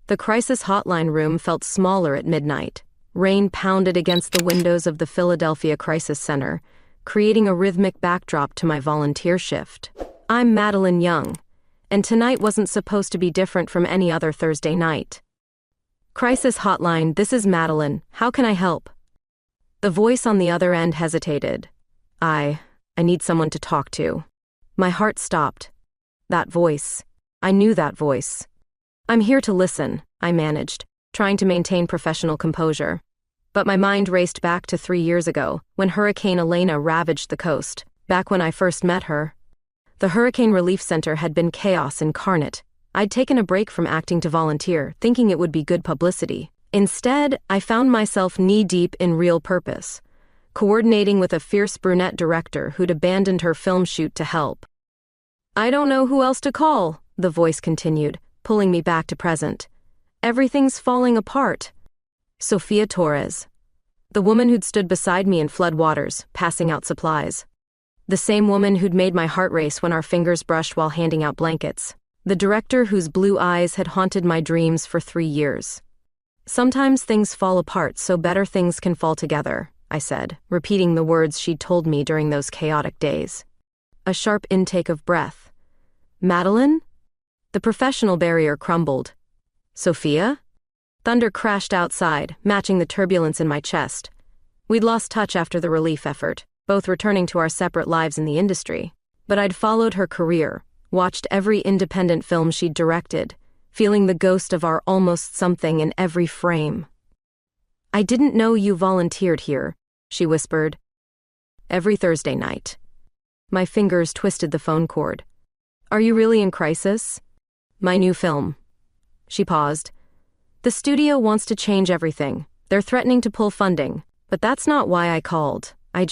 The crisis hotline room felt smaller at midnight. Rain pounded against the windows of the Philadelphia Crisis Center, creating a rhythmic backdrop to my volunteer shift. I'm Madeline Young, and tonight wasn't supposed to be different from any other Thursday night. Crisis hotline, this is Madeline. How can I help? The voice on the other end hesitated. I need someone to talk to. My heart stopped. That voice. I knew that voice. I'm here to listen, I managed, trying to maintain professional composure. But my mind raced back to 3 years ago, when Hurricane Elena ravaged the coast, back when I first met her. The Hurricane Relief Center had been chaos incarnate. I'd taken a break from acting to volunteer, thinking it would be good publicity. Instead, I found myself knee-deep in real purpose, coordinating with a fierce brunette director who'd abandoned her film shoot to help. I don't know who else to call, the voice continued, pulling me back to present. Everything's falling apart. Sophia Torres. The woman who'd stood beside me in flood waters, passing out supplies. The same woman who'd made my heart race when our fingers brushed while handing out blankets. The director whose blue eyes had haunted my dreams for 3 years. Sometimes things fall apart so better things can fall together, I said, repeating the words she'd told me during those chaotic days. A sharp intake of breath. Madeline? The professional barrier crumbled. Sophia? Thunder crashed outside, matching the turbulence in my chest. We'd lost touch after the relief effort, both returning to our separate lives in the industry. But I'd followed her career, watched every independent film she'd directed, feeling the ghost of our almost something in every frame. I didn't know you volunteered here, she whispered. Every Thursday night. My fingers twisted the phone cord. Are you really in crisis? My new film. She paused. The studio wants to change everything. They're threatening to pull funding, but that's not why I called. I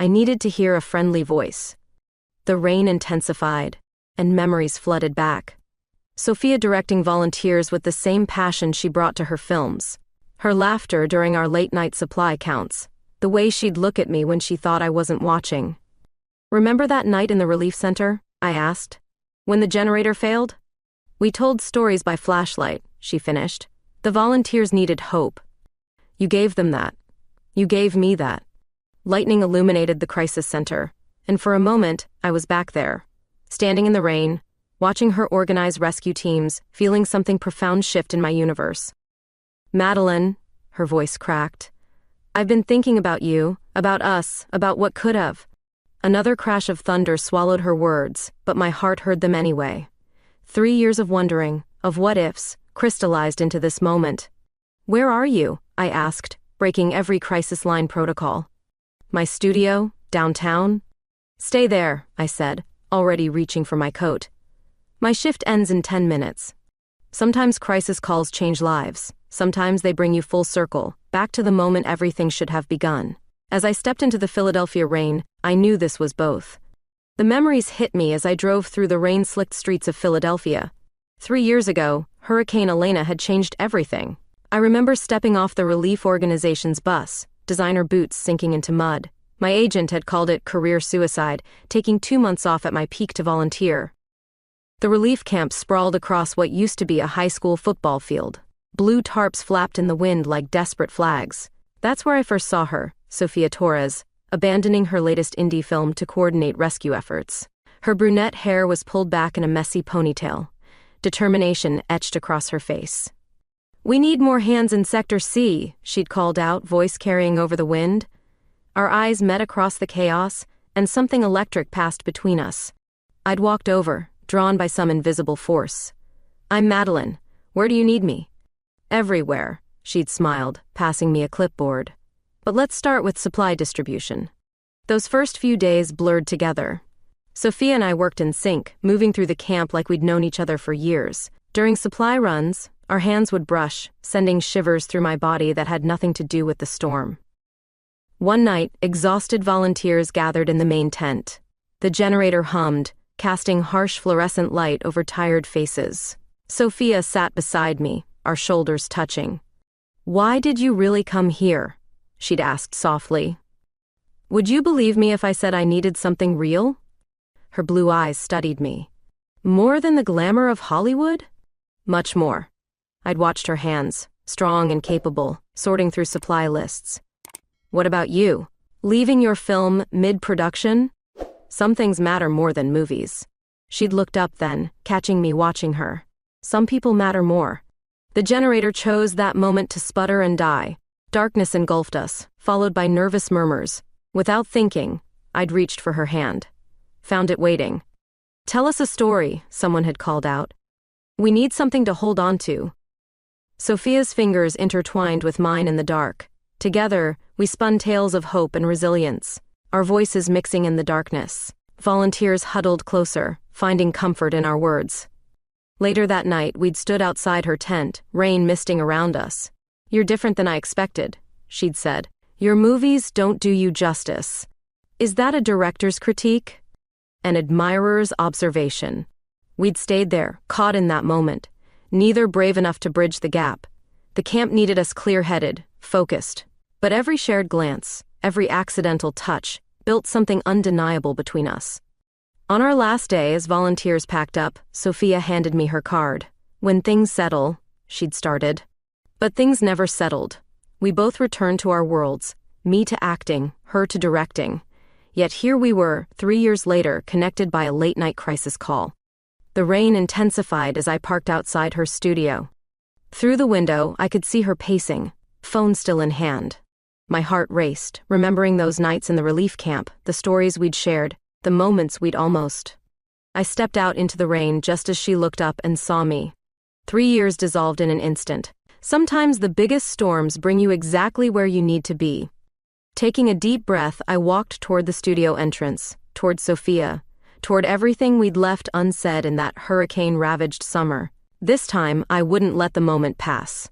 needed to hear a friendly voice. The rain intensified, and memories flooded back. Sophia directing volunteers with the same passion she brought to her films. Her laughter during our late-night supply counts. The way she'd look at me when she thought I wasn't watching. Remember that night in the relief center? I asked. When the generator failed? We told stories by flashlight, she finished. The volunteers needed hope. You gave them that. You gave me that. Lightning illuminated the crisis center, and for a moment, I was back there, standing in the rain, watching her organize rescue teams, feeling something profound shift in my universe. Madeline, her voice cracked. I've been thinking about you, about us, about what could have. Another crash of thunder swallowed her words, but my heart heard them anyway. 3 years of wondering, of what-ifs, crystallized into this moment. Where are you? I asked, breaking every crisis line protocol. My studio, downtown? Stay there, I said, already reaching for my coat. My shift ends in 10 minutes. Sometimes crisis calls change lives. Sometimes they bring you full circle, back to the moment everything should have begun. As I stepped into the Philadelphia rain, I knew this was both. The memories hit me as I drove through the rain-slicked streets of Philadelphia. 3 years ago, Hurricane Elena had changed everything. I remember stepping off the relief organization's bus, designer boots sinking into mud. My agent had called it career suicide, taking 2 months off at my peak to volunteer. The relief camp sprawled across what used to be a high school football field. Blue tarps flapped in the wind like desperate flags. That's where I first saw her, Sophia Torres, abandoning her latest indie film to coordinate rescue efforts. Her brunette hair was pulled back in a messy ponytail. Determination etched across her face. We need more hands in Sector C, she'd called out, voice carrying over the wind. Our eyes met across the chaos, and something electric passed between us. I'd walked over, drawn by some invisible force. I'm Madeline. Where do you need me? Everywhere, she'd smiled, passing me a clipboard. But let's start with supply distribution. Those first few days blurred together. Sophia and I worked in sync, moving through the camp like we'd known each other for years. During supply runs, our hands would brush, sending shivers through my body that had nothing to do with the storm. One night, exhausted volunteers gathered in the main tent. The generator hummed, casting harsh fluorescent light over tired faces. Sophia sat beside me, our shoulders touching. Why did you really come here? She'd asked softly. Would you believe me if I said I needed something real? Her blue eyes studied me. More than the glamour of Hollywood? Much more. I'd watched her hands, strong and capable, sorting through supply lists. What about you? Leaving your film mid-production? Some things matter more than movies. She'd looked up then, catching me watching her. Some people matter more. The generator chose that moment to sputter and die. Darkness engulfed us, followed by nervous murmurs. Without thinking, I'd reached for her hand. Found it waiting. "Tell us a story," someone had called out. "We need something to hold on to." Sophia's fingers intertwined with mine in the dark. Together, we spun tales of hope and resilience, our voices mixing in the darkness. Volunteers huddled closer, finding comfort in our words. Later that night, we'd stood outside her tent, rain misting around us. "You're different than I expected," she'd said. "Your movies don't do you justice." Is that a director's critique? An admirer's observation? We'd stayed there, caught in that moment, neither brave enough to bridge the gap. The camp needed us clear-headed, focused. But every shared glance, every accidental touch, built something undeniable between us. On our last day, as volunteers packed up, Sophia handed me her card. "When things settle," she'd started. But things never settled. We both returned to our worlds, me to acting, her to directing. Yet here we were, 3 years later, connected by a late-night crisis call. The rain intensified as I parked outside her studio. Through the window, I could see her pacing, phone still in hand. My heart raced, remembering those nights in the relief camp, the stories we'd shared, the moments we'd almost. I stepped out into the rain just as she looked up and saw me. 3 years dissolved in an instant. Sometimes the biggest storms bring you exactly where you need to be. Taking a deep breath, I walked toward the studio entrance, toward Sophia, toward everything we'd left unsaid in that hurricane-ravaged summer. This time, I wouldn't let the moment pass.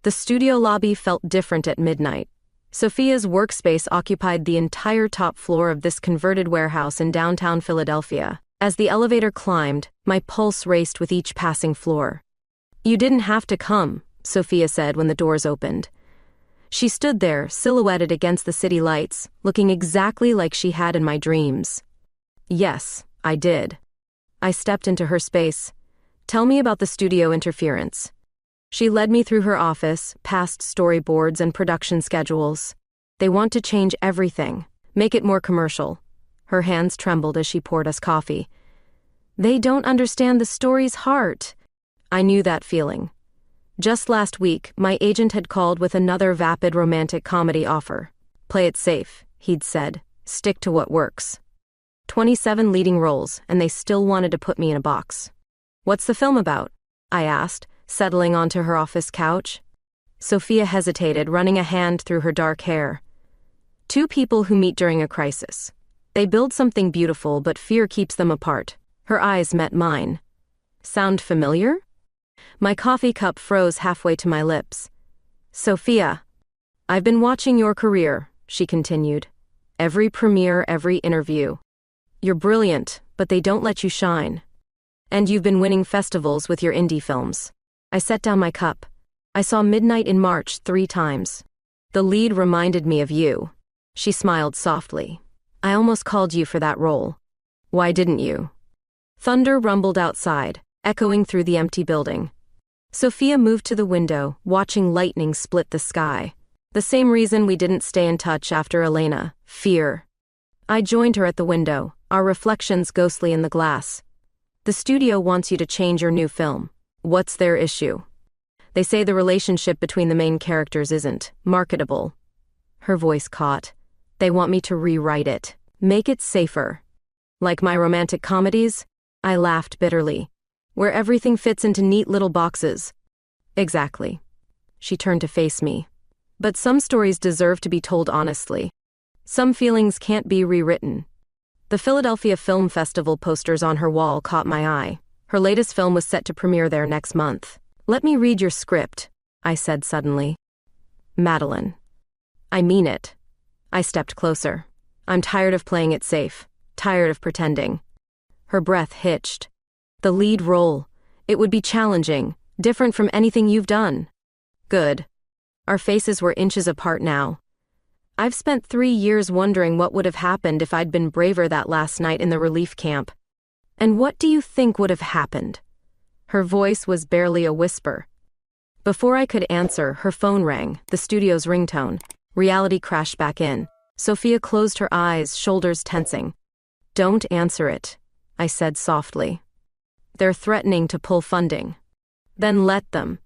The studio lobby felt different at midnight. Sophia's workspace occupied the entire top floor of this converted warehouse in downtown Philadelphia. As the elevator climbed, my pulse raced with each passing floor. "You didn't have to come," Sophia said when the doors opened. She stood there, silhouetted against the city lights, looking exactly like she had in my dreams. Yes, I did. I stepped into her space. "Tell me about the studio interference." She led me through her office, past storyboards and production schedules. "They want to change everything, make it more commercial." Her hands trembled as she poured us coffee. "They don't understand the story's heart." I knew that feeling. Just last week, my agent had called with another vapid romantic comedy offer. "Play it safe," he'd said. "Stick to what works." 27 leading roles, and they still wanted to put me in a box. "What's the film about?" I asked, settling onto her office couch. Sophia hesitated, running a hand through her dark hair. "Two people who meet during a crisis. They build something beautiful, but fear keeps them apart." Her eyes met mine. "Sound familiar?" My coffee cup froze halfway to my lips. "Sophia, I've been watching your career," she continued. "Every premiere, every interview. You're brilliant, but they don't let you shine. And you've been winning festivals with your indie films." I set down my cup. "I saw Midnight in March 3 times. The lead reminded me of you." She smiled softly. "I almost called you for that role." "Why didn't you?" Thunder rumbled outside, echoing through the empty building. Sophia moved to the window, watching lightning split the sky. The same reason we didn't stay in touch after Elena, fear. I joined her at the window, our reflections ghostly in the glass. "The studio wants you to change your new film. What's their issue?" "They say the relationship between the main characters isn't marketable." Her voice caught. "They want me to rewrite it. Make it safer." "Like my romantic comedies?" I laughed bitterly. "Where everything fits into neat little boxes." "Exactly." She turned to face me. "But some stories deserve to be told honestly. Some feelings can't be rewritten." The Philadelphia Film Festival posters on her wall caught my eye. Her latest film was set to premiere there next month. "Let me read your script," I said suddenly. "Madeline. I mean it." I stepped closer. "I'm tired of playing it safe. Tired of pretending." Her breath hitched. "The lead role. It would be challenging, different from anything you've done." "Good." Our faces were inches apart now. "I've spent 3 years wondering what would have happened if I'd been braver that last night in the relief camp." "And what do you think would have happened?" Her voice was barely a whisper. Before I could answer, her phone rang, the studio's ringtone. Reality crashed back in. Sophia closed her eyes, shoulders tensing. "Don't answer it," I said softly. "They're threatening to pull funding." "Then let them."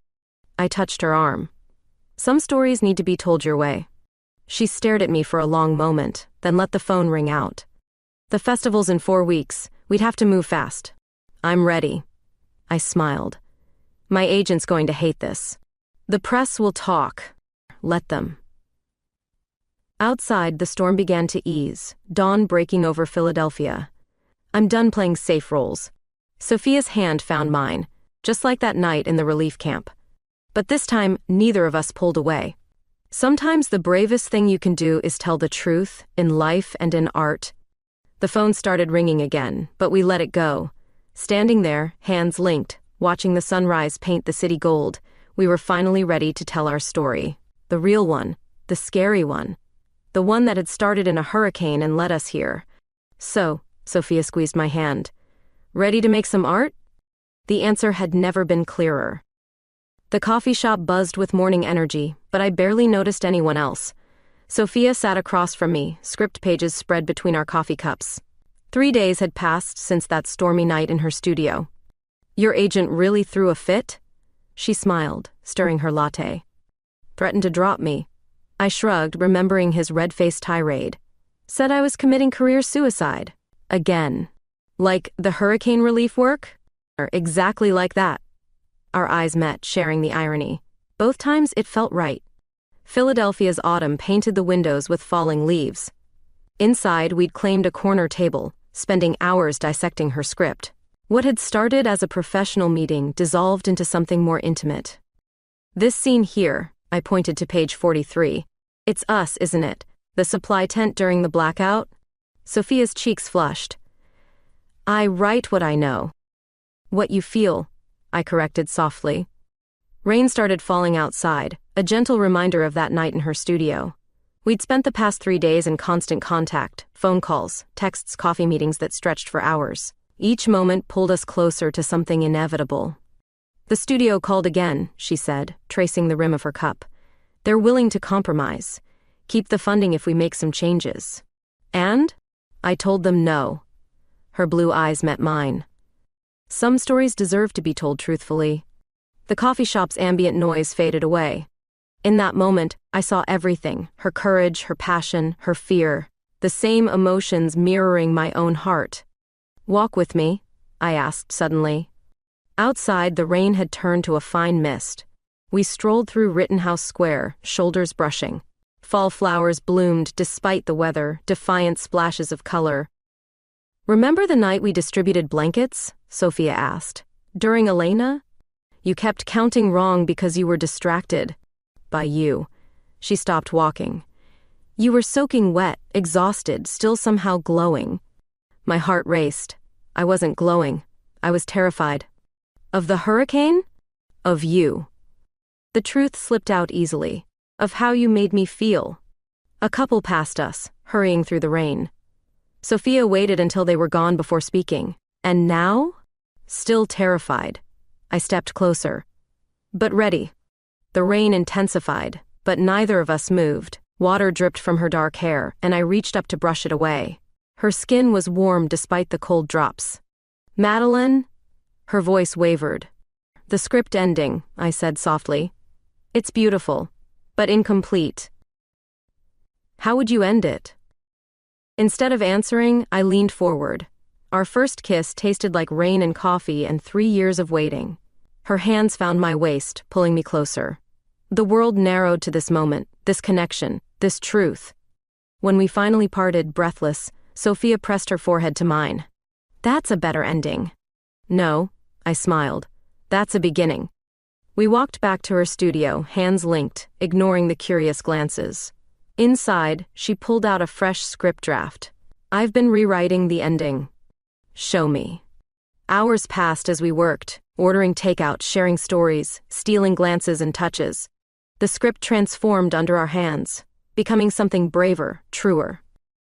I touched her arm. "Some stories need to be told your way." She stared at me for a long moment, then let the phone ring out. "The festival's in 4 weeks. We'd have to move fast." "I'm ready." I smiled. "My agent's going to hate this." "The press will talk." "Let them." Outside, the storm began to ease, dawn breaking over Philadelphia. "I'm done playing safe roles." Sophia's hand found mine, just like that night in the relief camp. But this time, neither of us pulled away. Sometimes the bravest thing you can do is tell the truth, in life and in art. The phone started ringing again, but we let it go. Standing there, hands linked, watching the sunrise paint the city gold, we were finally ready to tell our story. The real one, the scary one. The one that had started in a hurricane and led us here. "So," Sophia squeezed my hand, "ready to make some art?" The answer had never been clearer. The coffee shop buzzed with morning energy, but I barely noticed anyone else. Sophia sat across from me, script pages spread between our coffee cups. 3 days had passed since that stormy night in her studio. "Your agent really threw a fit?" She smiled, stirring her latte. "Threatened to drop me." I shrugged, remembering his red-faced tirade. "Said I was committing career suicide." Again. "Like the hurricane relief work?" Or exactly like that. Our eyes met, sharing the irony. Both times it felt right. Philadelphia's autumn painted the windows with falling leaves. Inside, we'd claimed a corner table, spending hours dissecting her script. What had started as a professional meeting dissolved into something more intimate. "This scene here," I pointed to page 43. "It's us, isn't it? The supply tent during the blackout?" Sophia's cheeks flushed. "I write what I know." "What you feel," I corrected softly. Rain started falling outside, a gentle reminder of that night in her studio. We'd spent the past 3 days in constant contact, phone calls, texts, coffee meetings that stretched for hours. Each moment pulled us closer to something inevitable. "The studio called again," she said, tracing the rim of her cup. "They're willing to compromise. Keep the funding if we make some changes." "And?" I told them no. Her blue eyes met mine. Some stories deserve to be told truthfully. The coffee shop's ambient noise faded away. In that moment, I saw everything, her courage, her passion, her fear, the same emotions mirroring my own heart. "Walk with me?" I asked suddenly. Outside, the rain had turned to a fine mist. We strolled through Rittenhouse Square, shoulders brushing. Fall flowers bloomed despite the weather, defiant splashes of color. "Remember the night we distributed blankets?" Sophia asked. "During Elena? You kept counting wrong because you were distracted." "By you." She stopped walking. "You were soaking wet, exhausted, still somehow glowing." My heart raced. I wasn't glowing. I was terrified. "Of the hurricane?" "Of you." The truth slipped out easily. "Of how you made me feel." A couple passed us, hurrying through the rain. Sophia waited until they were gone before speaking. "And now?" Still terrified. I stepped closer. But ready. The rain intensified, but neither of us moved. Water dripped from her dark hair, and I reached up to brush it away. Her skin was warm despite the cold drops. "Madeline?" Her voice wavered. "The script ending," I said softly. "It's beautiful, but incomplete." "How would you end it?" Instead of answering, I leaned forward. Our first kiss tasted like rain and coffee and 3 years of waiting. Her hands found my waist, pulling me closer. The world narrowed to this moment, this connection, this truth. When we finally parted, breathless, Sophia pressed her forehead to mine. "That's a better ending." "No," I smiled. "That's a beginning." We walked back to her studio, hands linked, ignoring the curious glances. Inside, she pulled out a fresh script draft. "I've been rewriting the ending." "Show me." Hours passed as we worked, ordering takeout, sharing stories, stealing glances and touches. The script transformed under our hands, becoming something braver, truer.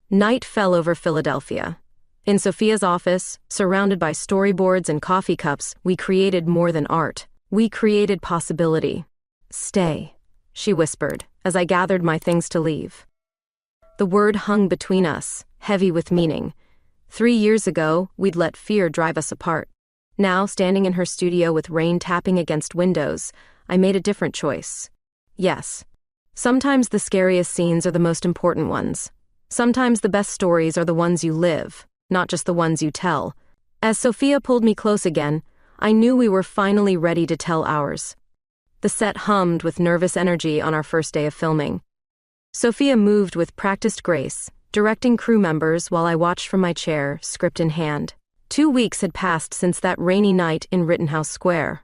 Night fell over Philadelphia. In Sophia's office, surrounded by storyboards and coffee cups, we created more than art. We created possibility. Stay, she whispered, as I gathered my things to leave. The word hung between us, heavy with meaning. 3 years ago, we'd let fear drive us apart. Now, standing in her studio with rain tapping against windows, I made a different choice. Yes. Sometimes the scariest scenes are the most important ones. Sometimes the best stories are the ones you live, not just the ones you tell. As Sophia pulled me close again, I knew we were finally ready to tell ours. The set hummed with nervous energy on our first day of filming. Sophia moved with practiced grace, directing crew members while I watched from my chair, script in hand. 2 weeks had passed since that rainy night in Rittenhouse Square.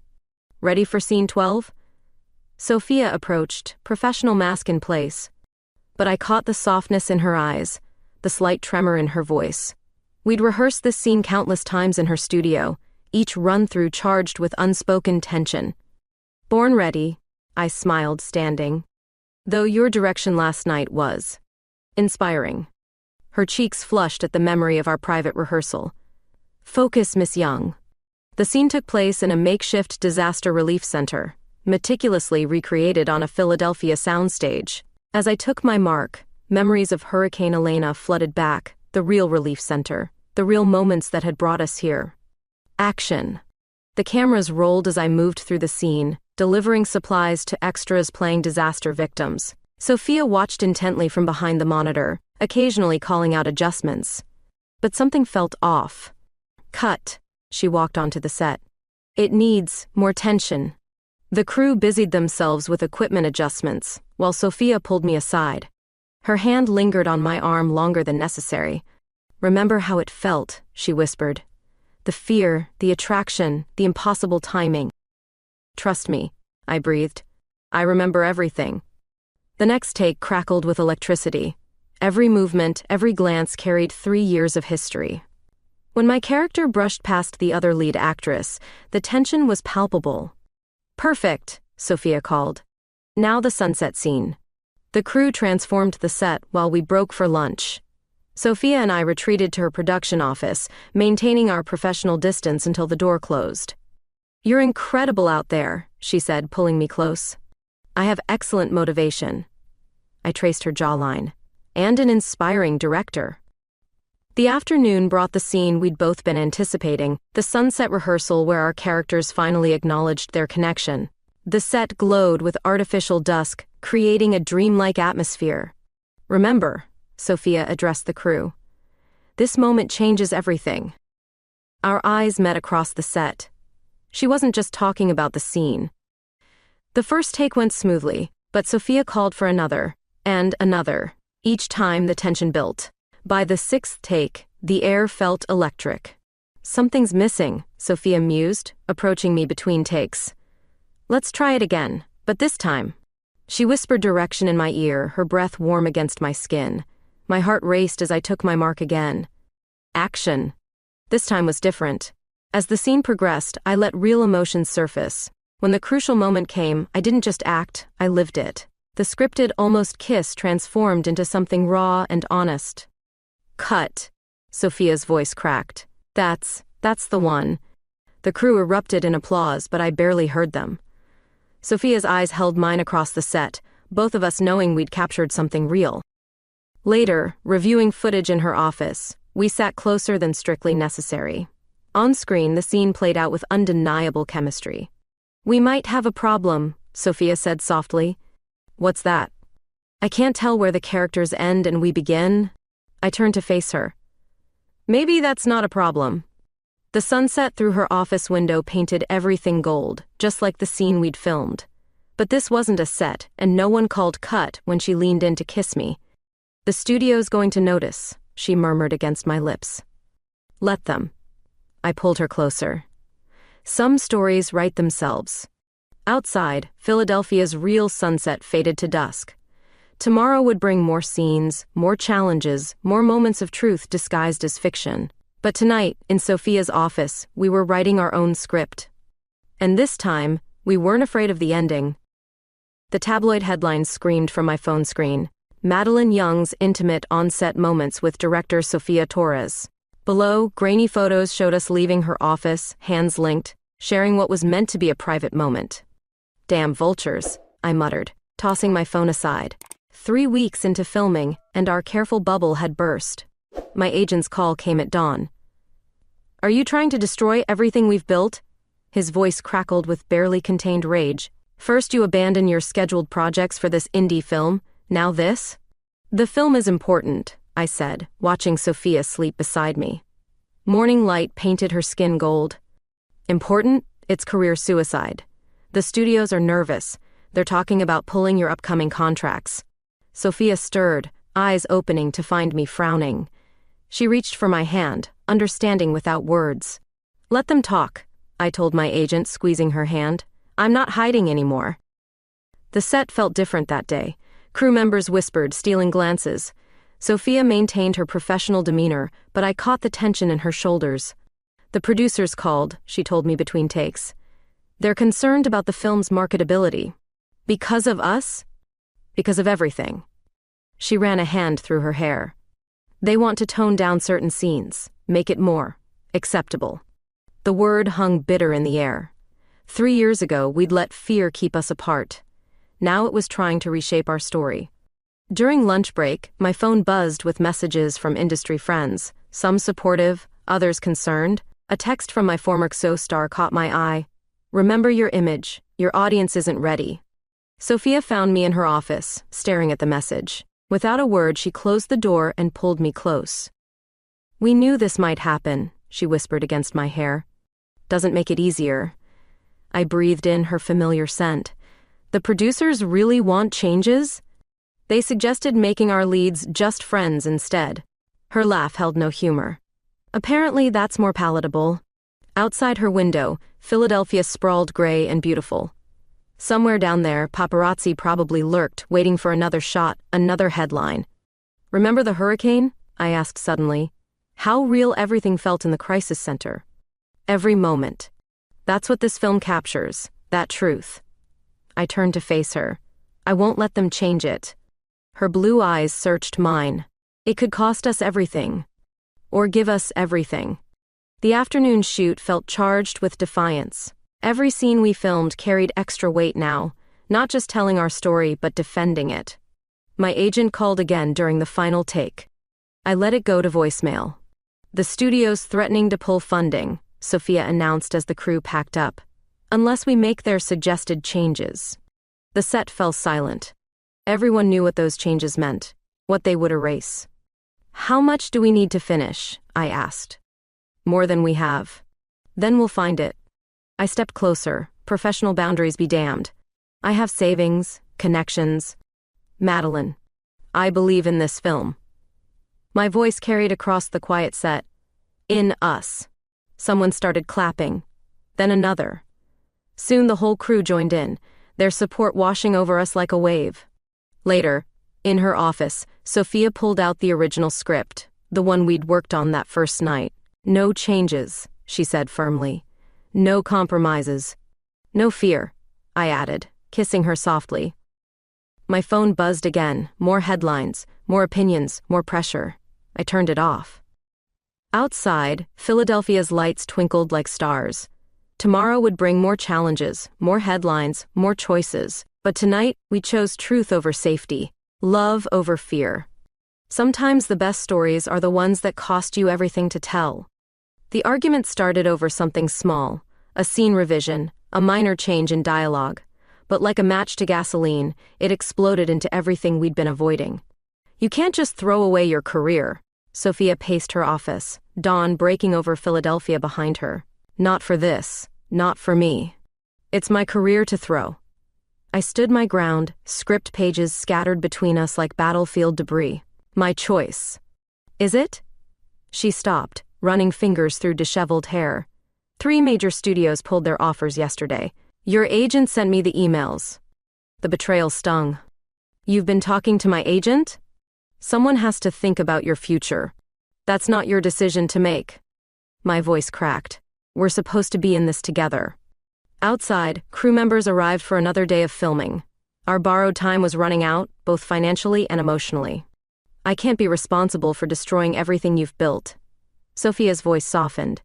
Ready for scene 12? Sophia approached, professional mask in place. But I caught the softness in her eyes, the slight tremor in her voice. We'd rehearsed this scene countless times in her studio, each run-through charged with unspoken tension. Born ready, I smiled, standing. Though your direction last night was inspiring. Her cheeks flushed at the memory of our private rehearsal. Focus, Miss Young. The scene took place in a makeshift disaster relief center, meticulously recreated on a Philadelphia soundstage. As I took my mark, memories of Hurricane Elena flooded back, the real relief center, the real moments that had brought us here. Action. The cameras rolled as I moved through the scene, delivering supplies to extras playing disaster victims. Sophia watched intently from behind the monitor, occasionally calling out adjustments. But something felt off. Cut. She walked onto the set. It needs more tension. The crew busied themselves with equipment adjustments, while Sophia pulled me aside. Her hand lingered on my arm longer than necessary. Remember how it felt, she whispered. The fear, the attraction, the impossible timing. Trust me, I breathed. I remember everything. The next take crackled with electricity. Every movement, every glance carried 3 years of history. When my character brushed past the other lead actress, the tension was palpable. Perfect, Sophia called. Now the sunset scene. The crew transformed the set while we broke for lunch. Sophia and I retreated to her production office, maintaining our professional distance until the door closed. You're incredible out there, she said, pulling me close. I have excellent motivation. I traced her jawline. And an inspiring director. The afternoon brought the scene we'd both been anticipating, the sunset rehearsal where our characters finally acknowledged their connection. The set glowed with artificial dusk, creating a dreamlike atmosphere. Remember, Sophia addressed the crew. This moment changes everything. Our eyes met across the set. She wasn't just talking about the scene. The first take went smoothly, but Sophia called for another, and another. Each time the tension built. By the 6th take, the air felt electric. Something's missing, Sophia mused, approaching me between takes. Let's try it again, but this time. She whispered direction in my ear, her breath warm against my skin. My heart raced as I took my mark again. Action. This time was different. As the scene progressed, I let real emotions surface. When the crucial moment came, I didn't just act, I lived it. The scripted almost kiss transformed into something raw and honest. Cut. Sophia's voice cracked. That's the one. The crew erupted in applause, but I barely heard them. Sophia's eyes held mine across the set, both of us knowing we'd captured something real. Later, reviewing footage in her office, we sat closer than strictly necessary. On screen, the scene played out with undeniable chemistry. We might have a problem, Sophia said softly. What's that? I can't tell where the characters end and we begin. I turned to face her. Maybe that's not a problem. The sunset through her office window painted everything gold, just like the scene we'd filmed. But this wasn't a set, and no one called cut when she leaned in to kiss me. The studio's going to notice, she murmured against my lips. Let them. I pulled her closer. Some stories write themselves. Outside, Philadelphia's real sunset faded to dusk. Tomorrow would bring more scenes, more challenges, more moments of truth disguised as fiction. But tonight, in Sophia's office, we were writing our own script. And this time, we weren't afraid of the ending. The tabloid headlines screamed from my phone screen. Madeline Young's intimate on-set moments with director Sofia Torres. Below, grainy photos showed us leaving her office, hands linked, sharing what was meant to be a private moment. Damn vultures. I muttered, tossing my phone aside. 3 weeks into filming, and our careful bubble had burst. My agent's call came at dawn. "Are you trying to destroy everything we've built?" His voice crackled with barely contained rage. "First you abandon your scheduled projects for this indie film, now this?" "The film is important," I said, watching Sophia sleep beside me. Morning light painted her skin gold. "Important? It's career suicide. The studios are nervous. They're talking about pulling your upcoming contracts." Sophia stirred, eyes opening to find me frowning. She reached for my hand, understanding without words. "Let them talk," I told my agent, squeezing her hand. "I'm not hiding anymore." The set felt different that day. Crew members whispered, stealing glances. Sophia maintained her professional demeanor, but I caught the tension in her shoulders. "The producers called," she told me between takes. "They're concerned about the film's marketability." "Because of us?" "Because of everything." She ran a hand through her hair. "They want to tone down certain scenes, make it more acceptable." The word hung bitter in the air. 3 years ago, we'd let fear keep us apart. Now it was trying to reshape our story. During lunch break, my phone buzzed with messages from industry friends, some supportive, others concerned. A text from my former co-star caught my eye. "Remember your image. Your audience isn't ready." Sophia found me in her office, staring at the message. Without a word, she closed the door and pulled me close. "We knew this might happen," she whispered against my hair. "Doesn't make it easier." I breathed in her familiar scent. "The producers really want changes?" "They suggested making our leads just friends instead." Her laugh held no humor. "Apparently that's more palatable." Outside her window, Philadelphia sprawled gray and beautiful. Somewhere down there, paparazzi probably lurked, waiting for another shot, another headline. "Remember the hurricane?" I asked suddenly. How real everything felt in the crisis center. Every moment. That's what this film captures, that truth. I turned to face her. "I won't let them change it." Her blue eyes searched mine. "It could cost us everything. Or give us everything." The afternoon shoot felt charged with defiance. Every scene we filmed carried extra weight now, not just telling our story but defending it. My agent called again during the final take. I let it go to voicemail. "The studio's threatening to pull funding," Sophia announced as the crew packed up, "unless we make their suggested changes." The set fell silent. Everyone knew what those changes meant, what they would erase. "How much do we need to finish?" I asked. "More than we have." "Then we'll find it." I stepped closer, professional boundaries be damned. "I have savings, connections." "Madeline, I believe in this film." My voice carried across the quiet set. "In us." Someone started clapping. Then another. Soon the whole crew joined in, their support washing over us like a wave. Later, in her office, Sophia pulled out the original script, the one we'd worked on that first night. "No changes," she said firmly. "No compromises." "No fear," I added, kissing her softly. My phone buzzed again, more headlines, more opinions, more pressure. I turned it off. Outside, Philadelphia's lights twinkled like stars. Tomorrow would bring more challenges, more headlines, more choices. But tonight, we chose truth over safety, love over fear. Sometimes the best stories are the ones that cost you everything to tell. The argument started over something small, a scene revision, a minor change in dialogue. But like a match to gasoline, it exploded into everything we'd been avoiding. "You can't just throw away your career." Sophia paced her office, dawn breaking over Philadelphia behind her. "Not for this, not for me. It's my career to throw." I stood my ground, script pages scattered between us like battlefield debris. "My choice." "Is it?" She stopped, running fingers through disheveled hair. 3 major studios pulled their offers yesterday. "Your agent sent me the emails." The betrayal stung. "You've been talking to my agent?" "Someone has to think about your future. That's not your decision to make." My voice cracked. "We're supposed to be in this together." Outside, crew members arrived for another day of filming. Our borrowed time was running out, both financially and emotionally. "I can't be responsible for destroying everything you've built." Sophia's voice softened.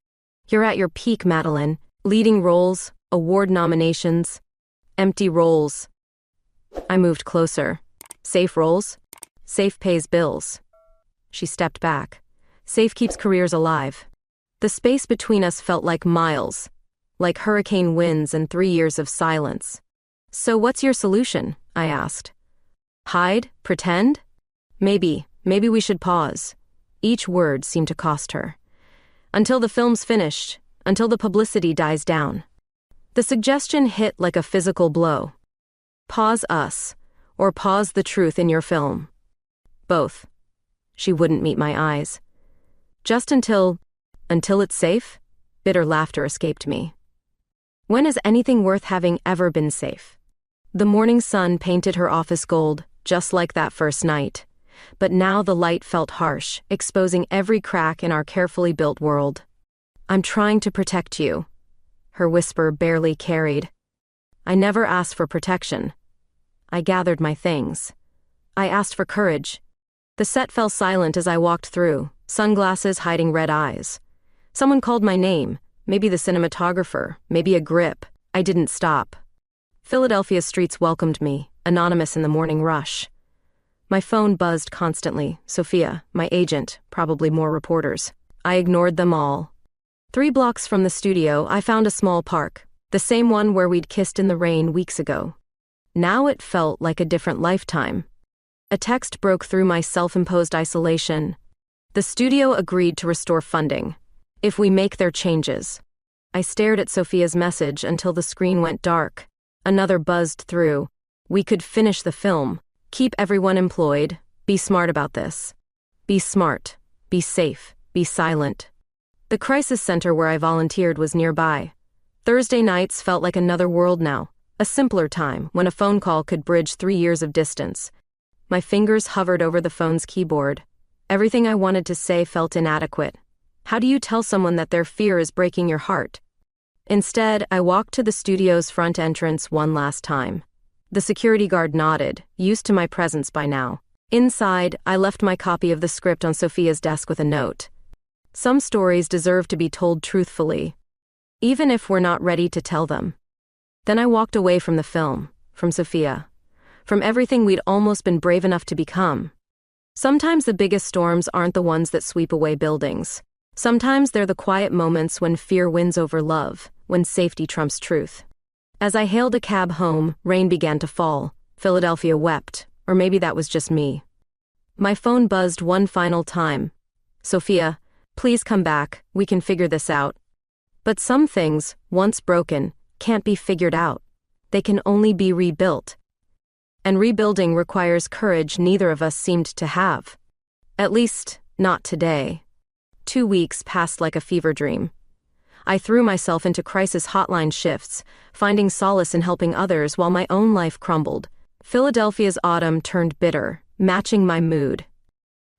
"You're at your peak, Madeline. Leading roles, award nominations, empty roles." I moved closer. Safe rolls? Safe pays bills. She stepped back. Safe keeps careers alive. The space between us felt like miles, like hurricane winds and 3 years of silence. So what's your solution? I asked. Hide? Pretend? Maybe we should pause. Each word seemed to cost her. Until the film's finished, until the publicity dies down. The suggestion hit like a physical blow. Pause us, or pause the truth in your film. Both. She wouldn't meet my eyes. Just until it's safe? Bitter laughter escaped me. When has anything worth having ever been safe? The morning sun painted her office gold, just like that first night. But now the light felt harsh, exposing every crack in our carefully built world. I'm trying to protect you. Her whisper barely carried. I never asked for protection. I gathered my things. I asked for courage. The set fell silent as I walked through, sunglasses hiding red eyes. Someone called my name, maybe the cinematographer, maybe a grip. I didn't stop. Philadelphia's streets welcomed me, anonymous in the morning rush. My phone buzzed constantly. Sophia, my agent, probably more reporters. I ignored them all. 3 blocks from the studio, I found a small park, the same one where we'd kissed in the rain weeks ago. Now it felt like a different lifetime. A text broke through my self-imposed isolation. The studio agreed to restore funding, if we make their changes. I stared at Sophia's message until the screen went dark. Another buzzed through. We could finish the film. Keep everyone employed. Be smart about this. Be smart. Be safe. Be silent. The crisis center where I volunteered was nearby. Thursday nights felt like another world now. A simpler time when a phone call could bridge 3 years of distance. My fingers hovered over the phone's keyboard. Everything I wanted to say felt inadequate. How do you tell someone that their fear is breaking your heart? Instead, I walked to the studio's front entrance one last time. The security guard nodded, used to my presence by now. Inside, I left my copy of the script on Sophia's desk with a note. Some stories deserve to be told truthfully, even if we're not ready to tell them. Then I walked away from the film, from Sophia, from everything we'd almost been brave enough to become. Sometimes the biggest storms aren't the ones that sweep away buildings. Sometimes they're the quiet moments when fear wins over love, when safety trumps truth. As I hailed a cab home, rain began to fall. Philadelphia wept, or maybe that was just me. My phone buzzed one final time. Sophia, please come back, we can figure this out. But some things, once broken, can't be figured out. They can only be rebuilt. And rebuilding requires courage neither of us seemed to have. At least, not today. 2 weeks passed like a fever dream. I threw myself into crisis hotline shifts, finding solace in helping others while my own life crumbled. Philadelphia's autumn turned bitter, matching my mood.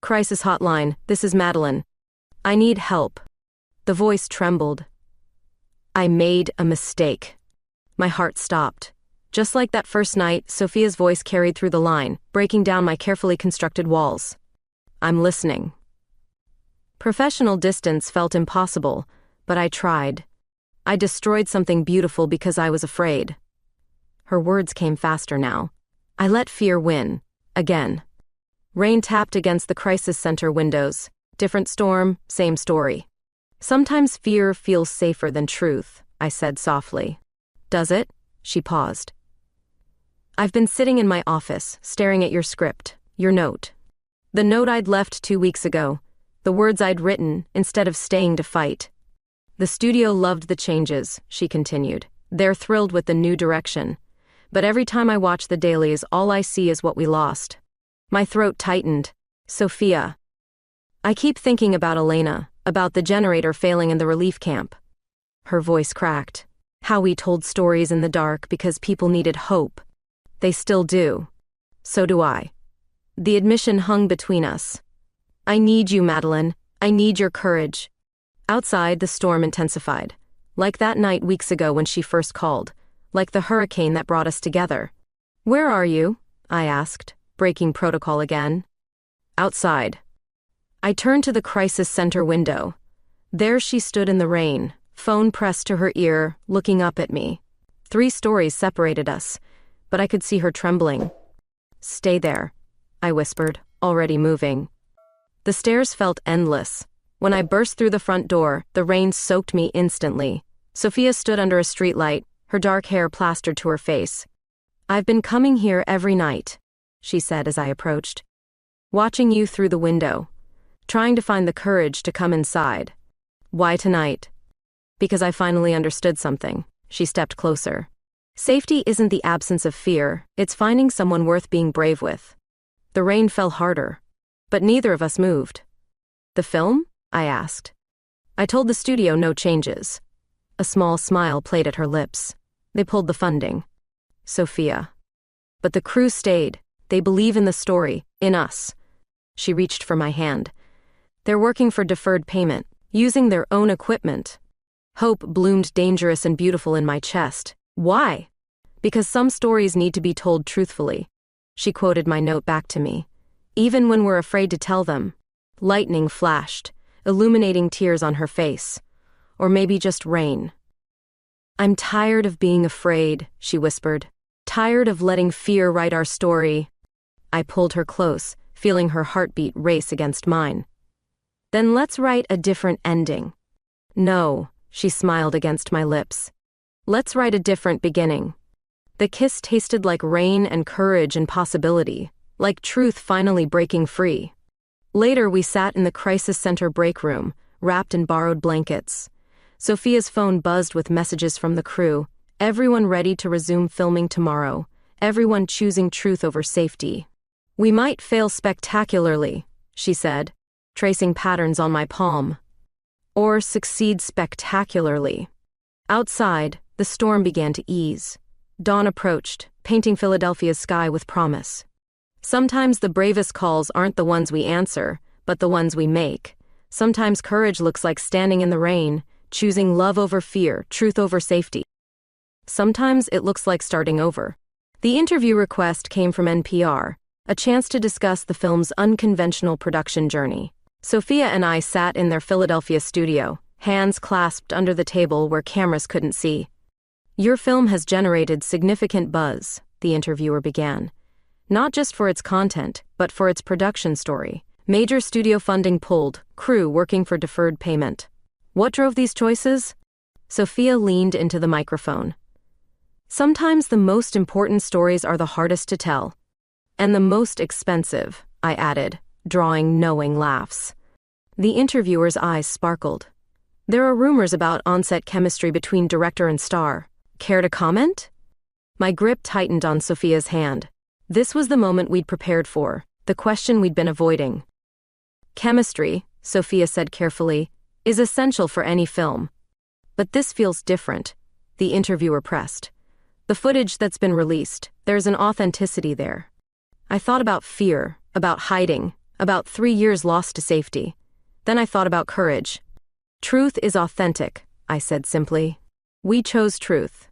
Crisis hotline, this is Madeline. I need help. The voice trembled. I made a mistake. My heart stopped. Just like that first night, Sophia's voice carried through the line, breaking down my carefully constructed walls. I'm listening. Professional distance felt impossible, but I tried. I destroyed something beautiful because I was afraid. Her words came faster now. I let fear win. Again. Rain tapped against the crisis center windows. Different storm, same story. Sometimes fear feels safer than truth, I said softly. Does it? She paused. I've been sitting in my office, staring at your script, your note. The note I'd left 2 weeks ago. The words I'd written, instead of staying to fight. The studio loved the changes, she continued. They're thrilled with the new direction. But every time I watch the dailies, all I see is what we lost. My throat tightened. Sophia. I keep thinking about Elena, about the generator failing in the relief camp. Her voice cracked. How we told stories in the dark because people needed hope. They still do. So do I. The admission hung between us. I need you, Madeline. I need your courage. Outside, the storm intensified. Like that night weeks ago when she first called. Like the hurricane that brought us together. Where are you? I asked, breaking protocol again. Outside. I turned to the crisis center window. There she stood in the rain, phone pressed to her ear, looking up at me. 3 stories separated us, but I could see her trembling. "Stay there," I whispered, already moving. The stairs felt endless. When I burst through the front door, the rain soaked me instantly. Sophia stood under a streetlight, her dark hair plastered to her face. "I've been coming here every night," she said as I approached. "Watching you through the window. Trying to find the courage to come inside." "Why tonight?" "Because I finally understood something." She stepped closer. "Safety isn't the absence of fear, it's finding someone worth being brave with." The rain fell harder, but neither of us moved. "The film?" I asked. I told the studio no changes. A small smile played at her lips. "They pulled the funding." "Sophia." "But the crew stayed. They believe in the story, in us." She reached for my hand. "They're working for deferred payment, using their own equipment." Hope bloomed dangerous and beautiful in my chest. "Why?" "Because some stories need to be told truthfully." She quoted my note back to me. "Even when we're afraid to tell them." Lightning flashed, illuminating tears on her face. Or maybe just rain. "I'm tired of being afraid," she whispered. "Tired of letting fear write our story." I pulled her close, feeling her heartbeat race against mine. "Then let's write a different ending." "No," she smiled against my lips. "Let's write a different beginning." The kiss tasted like rain and courage and possibility, like truth finally breaking free. Later we sat in the crisis center break room, wrapped in borrowed blankets. Sophia's phone buzzed with messages from the crew, everyone ready to resume filming tomorrow, everyone choosing truth over safety. "We might fail spectacularly," she said, tracing patterns on my palm. "Or succeed spectacularly." Outside, the storm began to ease. Dawn approached, painting Philadelphia's sky with promise. Sometimes the bravest calls aren't the ones we answer, but the ones we make. Sometimes courage looks like standing in the rain, choosing love over fear, truth over safety. Sometimes it looks like starting over. The interview request came from NPR, a chance to discuss the film's unconventional production journey. Sophia and I sat in their Philadelphia studio, hands clasped under the table where cameras couldn't see. "Your film has generated significant buzz," the interviewer began. "Not just for its content, but for its production story. Major studio funding pulled, crew working for deferred payment. What drove these choices?" Sophia leaned into the microphone. "Sometimes the most important stories are the hardest to tell. And the most expensive," I added, drawing knowing laughs. The interviewer's eyes sparkled. "There are rumors about on-set chemistry between director and star. Care to comment?" My grip tightened on Sophia's hand. This was the moment we'd prepared for, the question we'd been avoiding. "Chemistry," Sophia said carefully, "is essential for any film. But this feels different," the interviewer pressed. "The footage that's been released, there's an authenticity there." I thought about fear, about hiding, about 3 years lost to safety. Then I thought about courage. "Truth is authentic," I said simply. "We chose truth."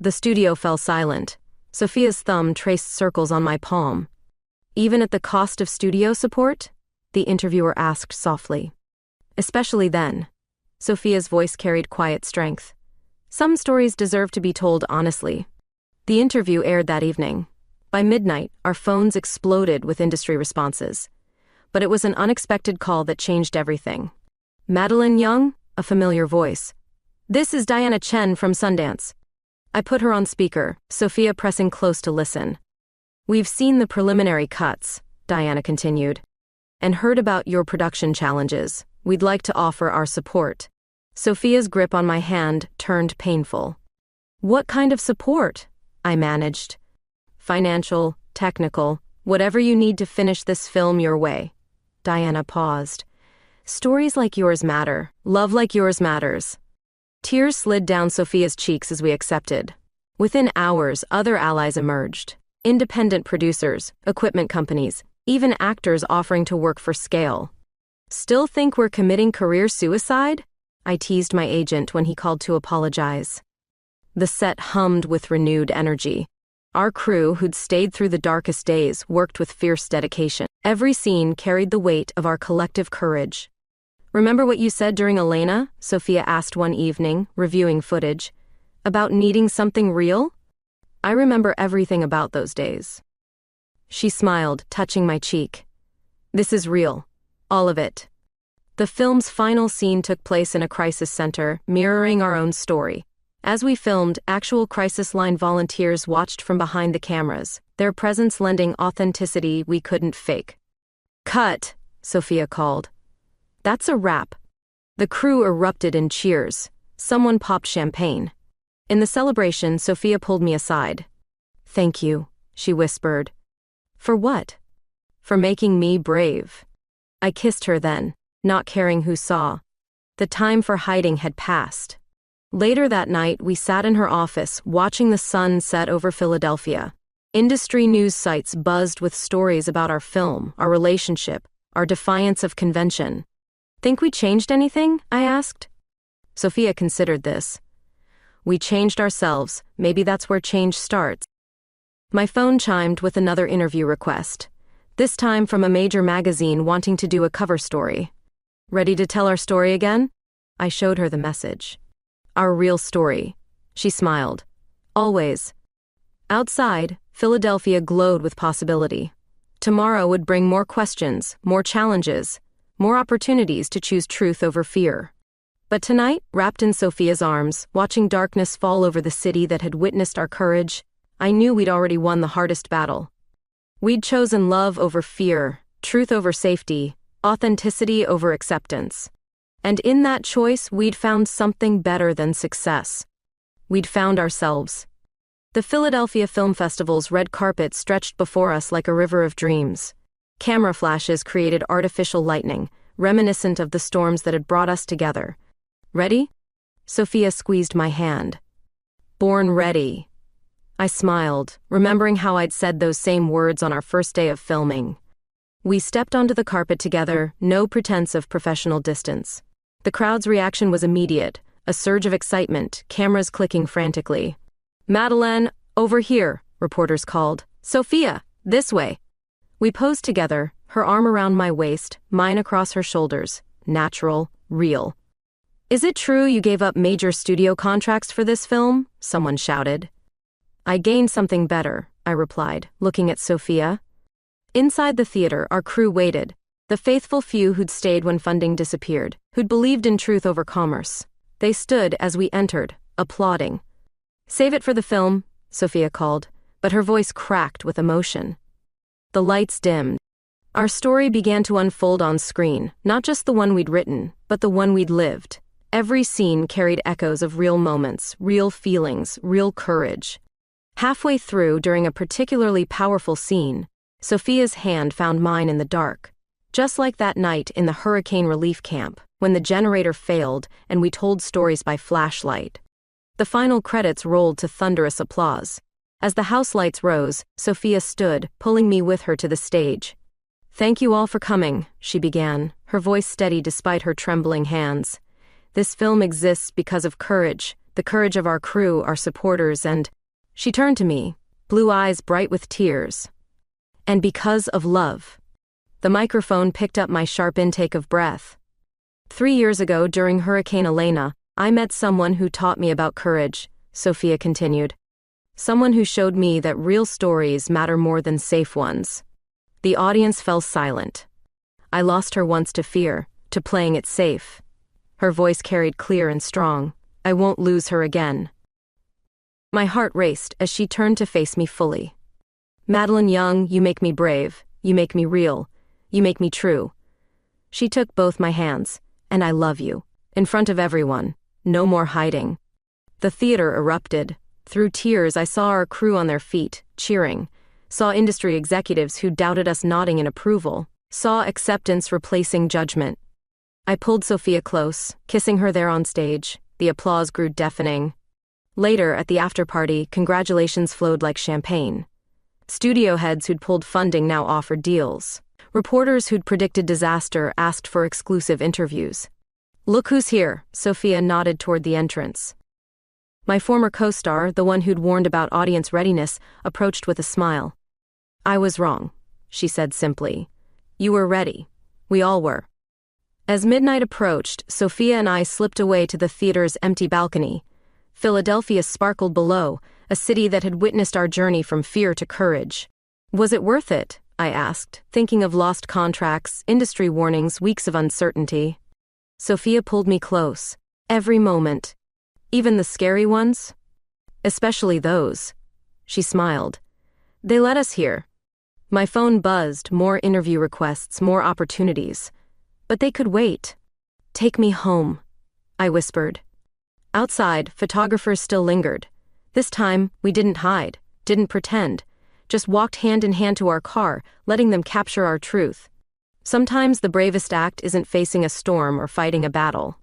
The studio fell silent. Sophia's thumb traced circles on my palm. "Even at the cost of studio support?" the interviewer asked softly. "Especially then." Sophia's voice carried quiet strength. "Some stories deserve to be told honestly." The interview aired that evening. By midnight, our phones exploded with industry responses. But it was an unexpected call that changed everything. "Madeline Young?" a familiar voice. "This is Diana Chen from Sundance." I put her on speaker, Sophia pressing close to listen. "We've seen the preliminary cuts," Diana continued, "and heard about your production challenges. We'd like to offer our support." Sophia's grip on my hand turned painful. "What kind of support?" I managed. "Financial, technical, whatever you need to finish this film your way." Diana paused. "Stories like yours matter. Love like yours matters." Tears slid down Sophia's cheeks as we accepted. Within hours, other allies emerged. Independent producers, equipment companies, even actors offering to work for scale. "Still think we're committing career suicide?" I teased my agent when he called to apologize. The set hummed with renewed energy. Our crew, who'd stayed through the darkest days, worked with fierce dedication. Every scene carried the weight of our collective courage. "Remember what you said during Elena?" Sophia asked one evening, reviewing footage. "About needing something real?" I remember everything about those days. She smiled, touching my cheek. This is real. All of it. The film's final scene took place in a crisis center, mirroring our own story. As we filmed, actual crisis line volunteers watched from behind the cameras, their presence lending authenticity we couldn't fake. "Cut," Sophia called. "That's a wrap." The crew erupted in cheers. Someone popped champagne. In the celebration, Sophia pulled me aside. "Thank you," she whispered. "For what?" "For making me brave." I kissed her then, not caring who saw. The time for hiding had passed. Later that night, we sat in her office, watching the sun set over Philadelphia. Industry news sites buzzed with stories about our film, our relationship, our defiance of convention. "Think we changed anything?" I asked. Sophia considered this. "We changed ourselves. Maybe that's where change starts." My phone chimed with another interview request, this time from a major magazine wanting to do a cover story. "Ready to tell our story again?" I showed her the message. "Our real story." She smiled. "Always." Outside, Philadelphia glowed with possibility. Tomorrow would bring more questions, more challenges, more opportunities to choose truth over fear. But tonight, wrapped in Sophia's arms, watching darkness fall over the city that had witnessed our courage, I knew we'd already won the hardest battle. We'd chosen love over fear, truth over safety, authenticity over acceptance. And in that choice, we'd found something better than success. We'd found ourselves. The Philadelphia Film Festival's red carpet stretched before us like a river of dreams. Camera flashes created artificial lightning, reminiscent of the storms that had brought us together. "Ready?" Sophia squeezed my hand. "Born ready." I smiled, remembering how I'd said those same words on our first day of filming. We stepped onto the carpet together, no pretense of professional distance. The crowd's reaction was immediate, a surge of excitement, cameras clicking frantically. "Madeleine, over here," reporters called. "Sophia, this way." We posed together, her arm around my waist, mine across her shoulders. Natural, real. "Is it true you gave up major studio contracts for this film?" someone shouted. "I gained something better," I replied, looking at Sophia. Inside the theater, our crew waited, the faithful few who'd stayed when funding disappeared, who'd believed in truth over commerce. They stood as we entered, applauding. "Save it for the film," Sophia called, but her voice cracked with emotion. The lights dimmed. Our story began to unfold on screen, not just the one we'd written, but the one we'd lived. Every scene carried echoes of real moments, real feelings, real courage. Halfway through, during a particularly powerful scene, Sophia's hand found mine in the dark. Just like that night in the hurricane relief camp, when the generator failed and we told stories by flashlight. The final credits rolled to thunderous applause. As the house lights rose, Sophia stood, pulling me with her to the stage. "Thank you all for coming," she began, her voice steady despite her trembling hands. "This film exists because of courage, the courage of our crew, our supporters, and—" She turned to me, blue eyes bright with tears. "And because of love." The microphone picked up my sharp intake of breath. 3 years ago, during Hurricane Elena, I met someone who taught me about courage, Sophia continued. Someone who showed me that real stories matter more than safe ones. The audience fell silent. I lost her once to fear, to playing it safe. Her voice carried clear and strong. I won't lose her again. My heart raced as she turned to face me fully. "Madeleine Young, you make me brave, you make me real, you make me true." She took both my hands. "And I love you. In front of everyone. No more hiding." The theater erupted. Through tears, I saw our crew on their feet, cheering. Saw industry executives who doubted us nodding in approval. Saw acceptance replacing judgment. I pulled Sophia close, kissing her there on stage. The applause grew deafening. Later, at the after-party, congratulations flowed like champagne. Studio heads who'd pulled funding now offered deals. Reporters who'd predicted disaster asked for exclusive interviews. "Look who's here," Sophia nodded toward the entrance. My former co-star, the one who'd warned about audience readiness, approached with a smile. "I was wrong," she said simply. "You were ready. We all were." As midnight approached, Sophia and I slipped away to the theater's empty balcony. Philadelphia sparkled below, a city that had witnessed our journey from fear to courage. Was it worth it? I asked, thinking of lost contracts, industry warnings, weeks of uncertainty. Sophia pulled me close. Every moment. Even the scary ones? Especially those. She smiled. They led us here. My phone buzzed, more interview requests, more opportunities. But they could wait. Take me home, I whispered. Outside, photographers still lingered. This time, we didn't hide, didn't pretend, just walked hand in hand to our car, letting them capture our truth. Sometimes the bravest act isn't facing a storm or fighting a battle.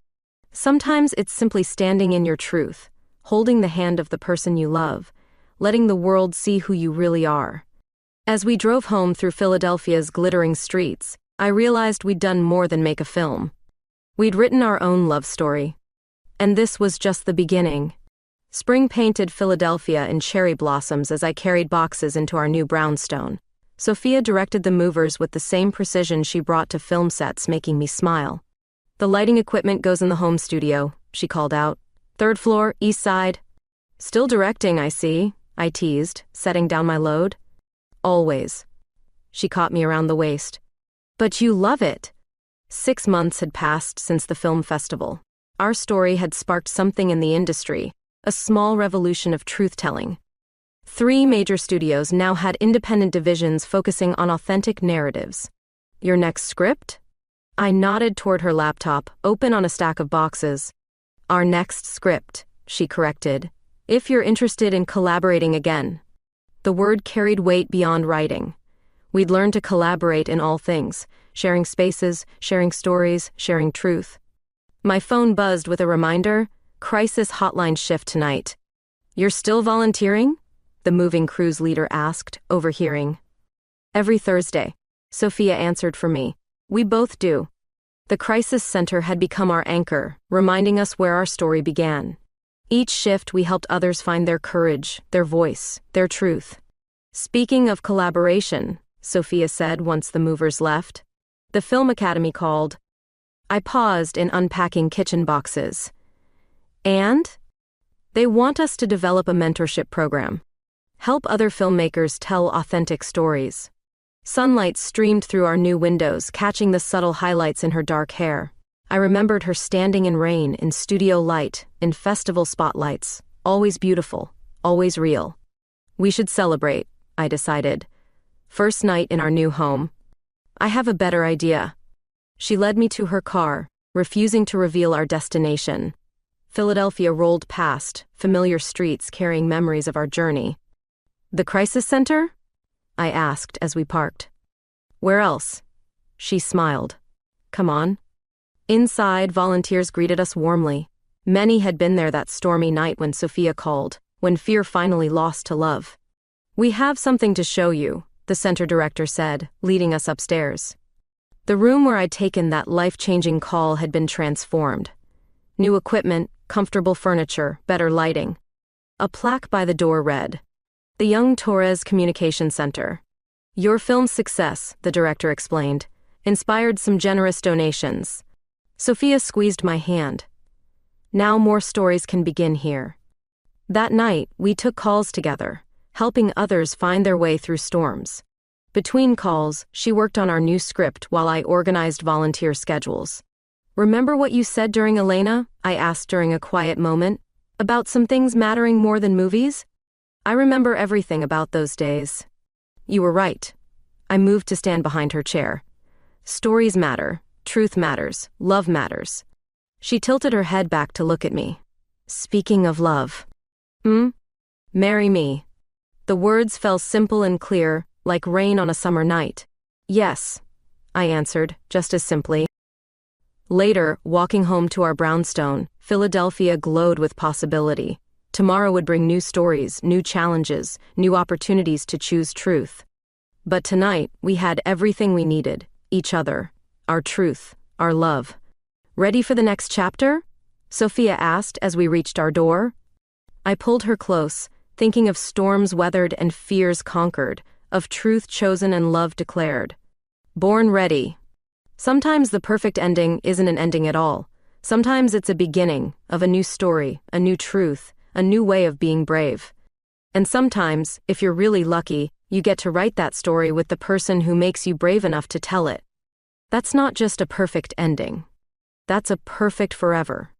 Sometimes it's simply standing in your truth, holding the hand of the person you love, letting the world see who you really are. As we drove home through Philadelphia's glittering streets, I realized we'd done more than make a film. We'd written our own love story. And this was just the beginning. Spring painted Philadelphia in cherry blossoms as I carried boxes into our new brownstone. Sophia directed the movers with the same precision she brought to film sets, making me smile. The lighting equipment goes in the home studio, she called out. 3rd floor, east side. Still directing, I see, I teased, setting down my load. Always. She caught me around the waist. But you love it. 6 months had passed since the film festival. Our story had sparked something in the industry, a small revolution of truth-telling. 3 major studios now had independent divisions focusing on authentic narratives. Your next script? I nodded toward her laptop, open on a stack of boxes. Our next script, she corrected. If you're interested in collaborating again. The word carried weight beyond writing. We'd learned to collaborate in all things, sharing spaces, sharing stories, sharing truth. My phone buzzed with a reminder, crisis hotline shift tonight. You're still volunteering? The moving crews leader asked, overhearing. Every Thursday, Sophia answered for me. We both do. The crisis center had become our anchor, reminding us where our story began. Each shift we helped others find their courage, their voice, their truth. Speaking of collaboration, Sophia said once the movers left, the Film Academy called. I paused in unpacking kitchen boxes. And? They want us to develop a mentorship program. Help other filmmakers tell authentic stories. Sunlight streamed through our new windows, catching the subtle highlights in her dark hair. I remembered her standing in rain, in studio light, in festival spotlights, always beautiful, always real. We should celebrate, I decided. First night in our new home. I have a better idea. She led me to her car, refusing to reveal our destination. Philadelphia rolled past, familiar streets carrying memories of our journey. The crisis center? I asked as we parked. Where else? She smiled. Come on. Inside, volunteers greeted us warmly. Many had been there that stormy night when Sophia called, when fear finally lost to love. We have something to show you, the center director said, leading us upstairs. The room where I'd taken that life-changing call had been transformed. New equipment, comfortable furniture, better lighting. A plaque by the door read, The Young Torres Communication Center. Your film's success, the director explained, inspired some generous donations. Sophia squeezed my hand. Now more stories can begin here. That night, we took calls together, helping others find their way through storms. Between calls, she worked on our new script while I organized volunteer schedules. Remember what you said during Elena? I asked during a quiet moment. About some things mattering more than movies? I remember everything about those days. You were right. I moved to stand behind her chair. Stories matter. Truth matters. Love matters. She tilted her head back to look at me. Speaking of love. Marry me. The words fell simple and clear, like rain on a summer night. Yes, I answered, just as simply. Later, walking home to our brownstone, Philadelphia glowed with possibility. Tomorrow would bring new stories, new challenges, new opportunities to choose truth. But tonight, we had everything we needed, each other. Our truth, our love. Ready for the next chapter? Sophia asked as we reached our door. I pulled her close, thinking of storms weathered and fears conquered, of truth chosen and love declared. Born ready. Sometimes the perfect ending isn't an ending at all. Sometimes it's a beginning of a new story, a new truth, a new way of being brave. And sometimes, if you're really lucky, you get to write that story with the person who makes you brave enough to tell it. That's not just a perfect ending. That's a perfect forever.